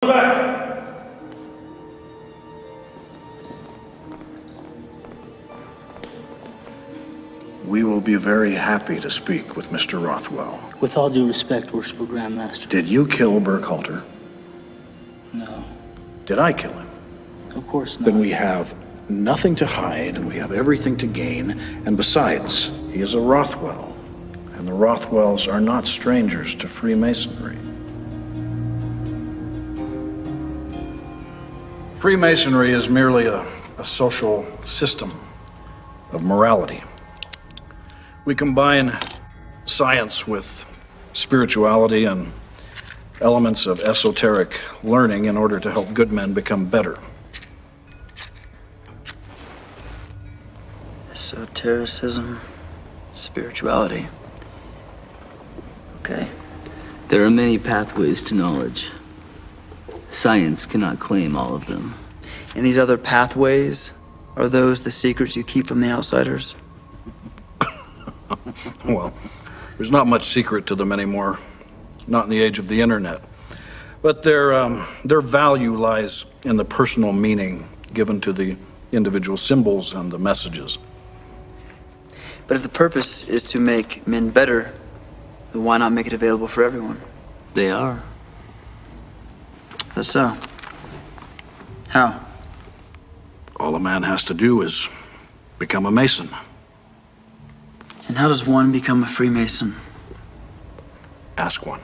Back. We will be very happy to speak with Mr. Rothwell. With all due respect, Worshipful Grandmaster. Did you kill Burkhalter? No. Did I kill him? Of course not. Then we have nothing to hide and we have everything to gain. And besides, he is a Rothwell. And the Rothwells are not strangers to Freemasonry. Freemasonry is merely a social system of morality. We combine science with spirituality and elements of esoteric learning in order to help good men become better. Esotericism, spirituality. Okay. There are many pathways to knowledge. Science cannot claim all of them. And these other pathways, are those the secrets you keep from the outsiders? Well, there's not much secret to them anymore, not in the age of the internet. But their value lies in the personal meaning given to the individual symbols and the messages. But if the purpose is to make men better, then why not make it available for everyone? They are. That's so. How? All a man has to do is become a Mason. And how does one become a Freemason? Ask one.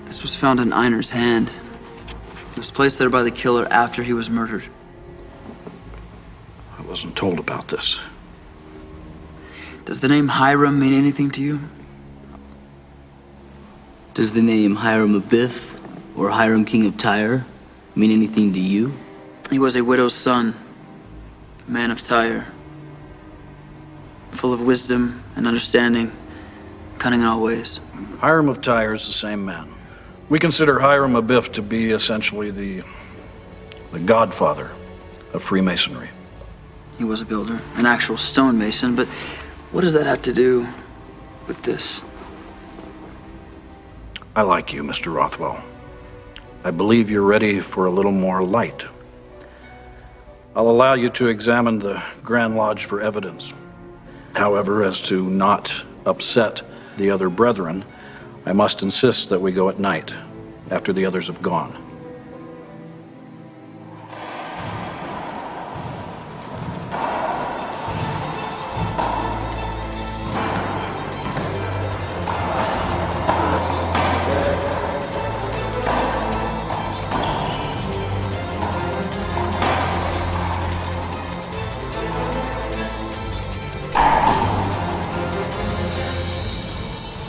This was found in Einer's hand. It was placed there by the killer after he was murdered. I wasn't told about this. Does the name Hiram mean anything to you? Does the name Hiram Abiff or Hiram King of Tyre mean anything to you? He was a widow's son, a man of Tyre, full of wisdom and understanding, cunning in all ways. Hiram of Tyre is the same man. We consider Hiram Abiff to be essentially the godfather of Freemasonry. He was a builder, an actual stonemason, but what does that have to do with this? I like you, Mr. Rothwell. I believe you're ready for a little more light. I'll allow you to examine the Grand Lodge for evidence. However, as to not upset the other brethren, I must insist that we go at night, after the others have gone.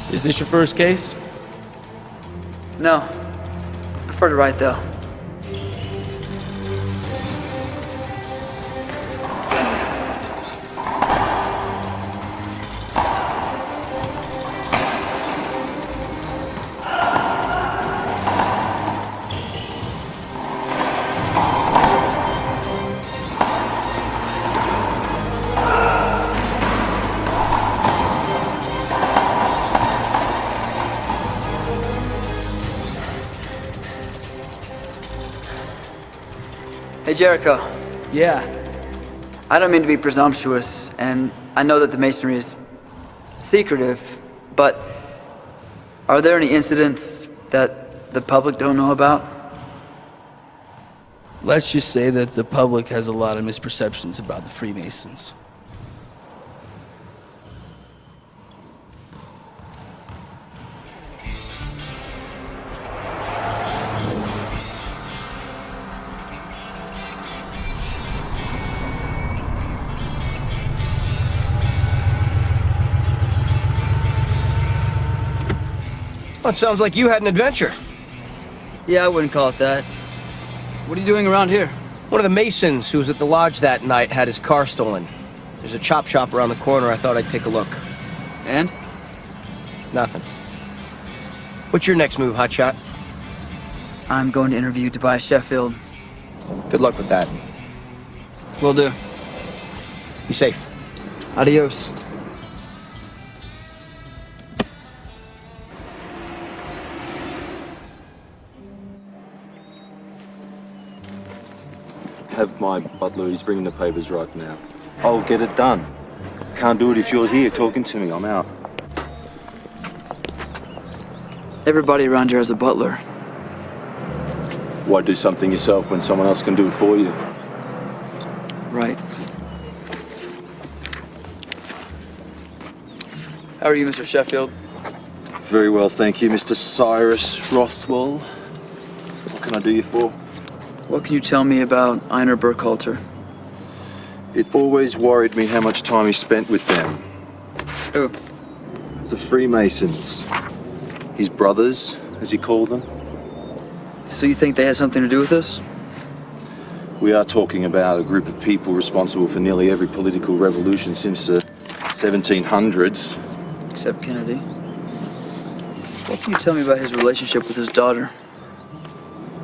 Is this your first case? No. Prefer to write, though. Hey, Jericho. Yeah. I don't mean to be presumptuous, and I know that the Masonry is secretive, but are there any incidents that the public don't know about? Let's just say that the public has a lot of misperceptions about the Freemasons. Well, it sounds like you had an adventure. Yeah, I wouldn't call it that. What are you doing around here? One of the Masons who was at the lodge that night had his car stolen. There's a chop shop around the corner. I thought I'd take a look. And? Nothing. What's your next move, hotshot? I'm going to interview Tobias Sheffield. Good luck with that. Will do. Be safe. Adios. Have my butler, he's bringing the papers right now. I'll get it done. Can't do it if you're here talking to me. I'm out. Everybody around here has a butler. Why do something yourself when someone else can do it for you? Right. How are you, Mr. Sheffield? Very well, thank you, Mr. Cyrus Rothwell. What can I do you for? What can you tell me about Einar Burkhalter? It always worried me how much time he spent with them. Who? The Freemasons. His brothers, as he called them. So you think they had something to do with this? We are talking about a group of people responsible for nearly every political revolution since the 1700s. Except Kennedy. What can you tell me about his relationship with his daughter?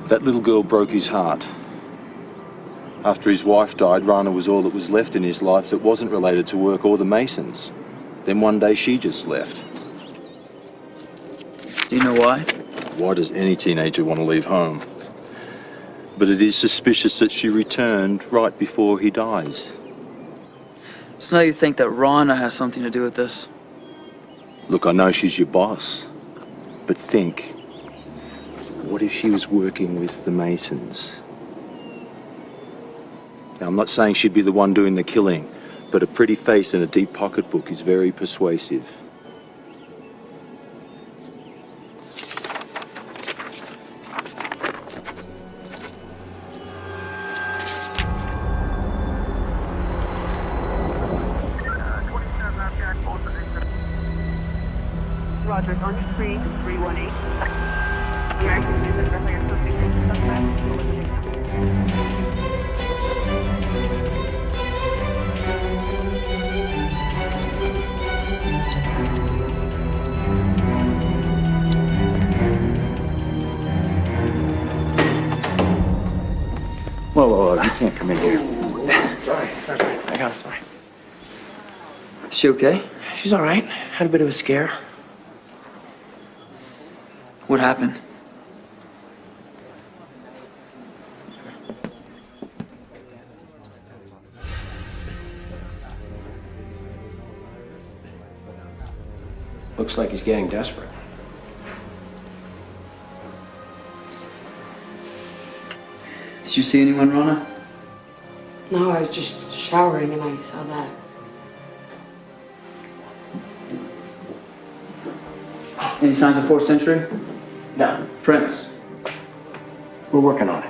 That little girl broke his heart. After his wife died, Rana was all that was left in his life that wasn't related to work or the Masons. Then one day she just left. Do you know why? Why does any teenager want to leave home? But it is suspicious that she returned right before he dies. So now you think that Rana has something to do with this? Look, I know she's your boss, but think, what if she was working with the Masons? Now, I'm not saying she'd be the one doing the killing, but a pretty face and a deep pocketbook is very persuasive. Roger, on your screen, 318. American Music Repair Association suspect. Whoa, you can't come in here. Sorry. I got it. Sorry. Is she okay? She's all right. Had a bit of a scare. What happened? Looks like he's getting desperate. Did you see anyone, Rana? No, I was just showering and I saw that. Any signs of 4th century? No, Prince? we're working on it.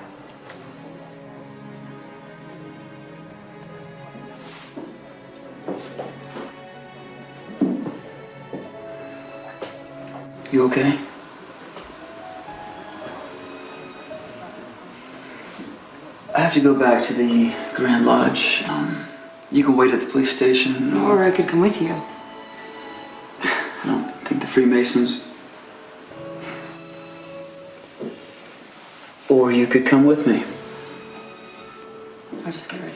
You okay? I have to go back to the Grand Lodge. You can wait at the police station. Or I could come with you. I don't think the Freemasons. Or you could come with me. I'll just get ready.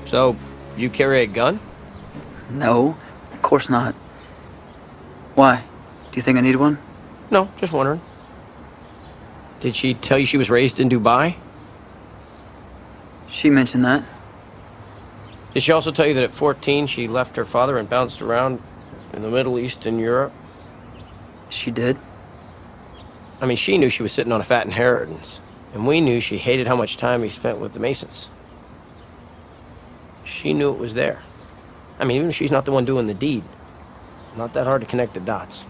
So, you carry a gun? No, of course not. Why? Do you think I need one? No, just wondering. Did she tell you she was raised in Dubai? She mentioned that. Did she also tell you that at 14 she left her father and bounced around in the Middle East and Europe? She did. I mean, she knew she was sitting on a fat inheritance, and we knew she hated how much time he spent with the Masons. She knew it was there. I mean, even if she's not the one doing the deed, not that hard to connect the dots.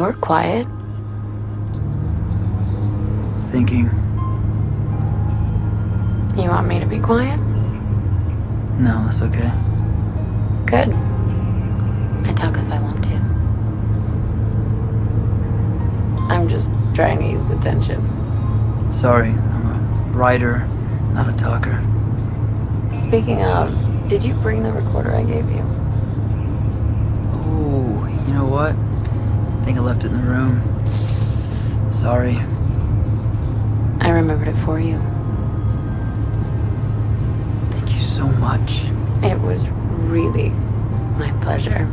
You're quiet. Thinking. You want me to be quiet? No, that's okay. Good. I talk if I want to. I'm just trying to use the tension. Sorry, I'm a writer, not a talker. Speaking of, did you bring the recorder I gave you? Oh, you know what? I think I left it in the room. Sorry. I remembered it for you. Thank you so much. It was really my pleasure.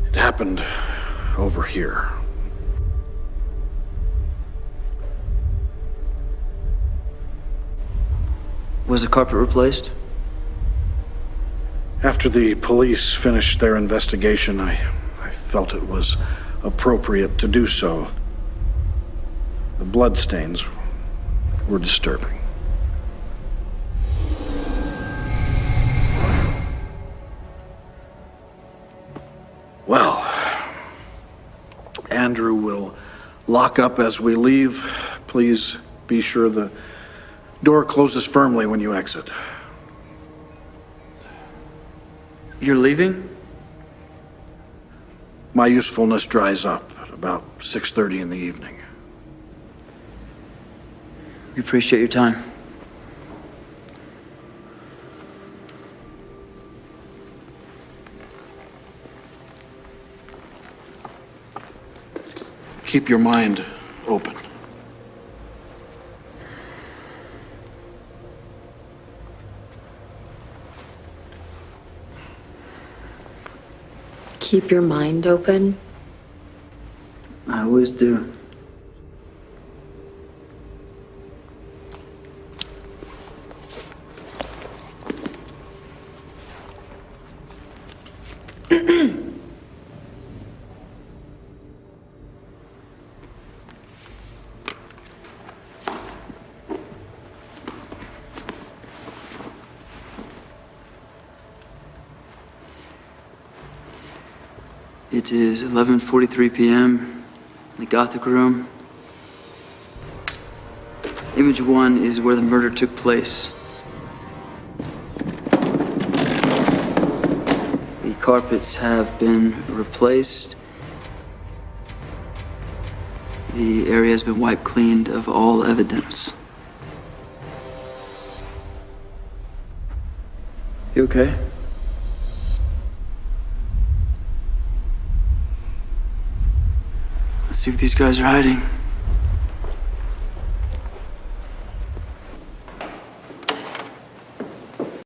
It happened over here. Was the carpet replaced? After the police finished their investigation, I felt it was appropriate to do so. The bloodstains were disturbing. Well, Andrew will lock up as we leave. Please be sure the door closes firmly when you exit. You're leaving? My usefulness dries up at about 6:30 in the evening. We appreciate your time. Keep your mind open. Keep your mind open. I always do. It is 11:43 p.m. in the Gothic room. Image 1 is where the murder took place. The carpets have been replaced. The area has been wiped clean of all evidence. You okay? Let's see what these guys are hiding.